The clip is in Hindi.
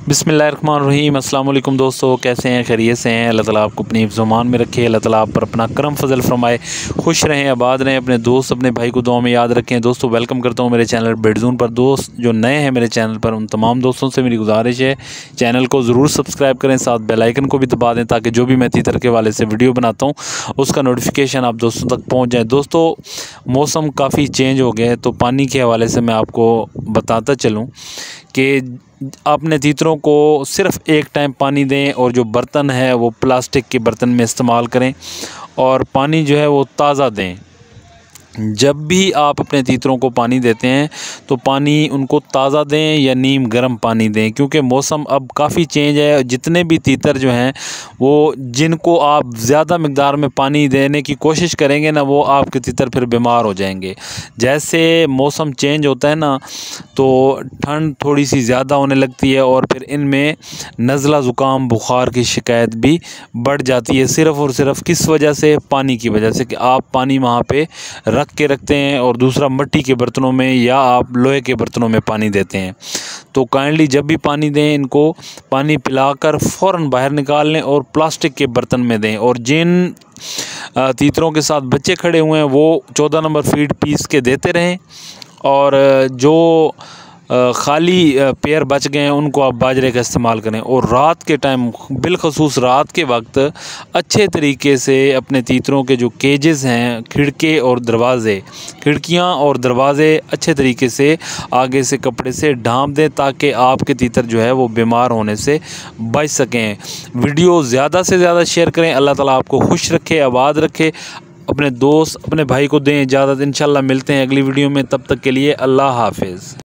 बिस्मिल्लाहिर्रहमानिर्रहीम। अस्सलाम वालेकुम दोस्तों, कैसे हैं? खैरियत से हैं? अल्लाह ताला आपको अपनी हिफ्ज़-ओ-मान में रखे। अल्लाह ताला आप पर अपना करम फजल फरमाए। खुश रहें, आबाद रहें। अपने दोस्त अपने भाई को दुआ में याद रखें। दोस्तों वेलकम करता हूं मेरे चैनल बेडजोन पर। दोस्त जो नए हैं मेरे चैनल पर, उन तमाम दोस्तों से मेरी गुजारिश है चैनल को ज़रूर सब्सक्राइब करें, साथ बेल आइकन को भी दबा दें ताकि जो भी मैं तीतर के वाले से वीडियो बनाता हूँ उसका नोटिफिकेशन आप दोस्तों तक पहुँच जाए। दोस्तों मौसम काफ़ी चेंज हो गया है, तो पानी के हवाले से मैं आपको बताता चलूँ कि अपने तीतरों को सिर्फ़ एक टाइम पानी दें और जो बर्तन है वो प्लास्टिक के बर्तन में इस्तेमाल करें और पानी जो है वो ताज़ा दें। जब भी आप अपने तीतरों को पानी देते हैं तो पानी उनको ताज़ा दें या नीम गर्म पानी दें, क्योंकि मौसम अब काफ़ी चेंज है। जितने भी तीतर जो हैं वो जिनको आप ज़्यादा मकदार में पानी देने की कोशिश करेंगे ना, वो आपके तीतर फिर बीमार हो जाएंगे। जैसे मौसम चेंज होता है ना, तो ठंड थोड़ी सी ज़्यादा होने लगती है और फिर इनमें नज़ला ज़ुकाम बुखार की शिकायत भी बढ़ जाती है, सिर्फ़ और सिर्फ किस वजह से? पानी की वजह से कि आप पानी वहाँ पे रख के रखते हैं और दूसरा मिट्टी के बर्तनों में या आप लोहे के बर्तनों में पानी देते हैं। तो काइंडली जब भी पानी दें इनको पानी पिलाकर फ़ौरन बाहर निकाल लें और प्लास्टिक के बर्तन में दें। और जिन तीतरों के साथ बच्चे खड़े हुए हैं वो 14 नंबर फीड पीस के देते रहें, और जो ख़ाली पेयर बच गए हैं उनको आप बाजरे का इस्तेमाल करें। और रात के टाइम, बिलखसूस रात के वक्त अच्छे तरीके से अपने तीतरों के जो केजेस हैं, खिड़कियां और दरवाज़े अच्छे तरीके से आगे से कपड़े से ढाँप दें ताकि आपके तीतर जो है वो बीमार होने से बच सकें। वीडियो ज़्यादा से ज़्यादा शेयर करें। अल्लाह ताला आपको खुश रखे, आबाद रखे। अपने दोस्त अपने भाई को दें इजाज़त। इंशाल्लाह मिलते हैं अगली वीडियो में, तब तक के लिए अल्लाह हाफ़िज़।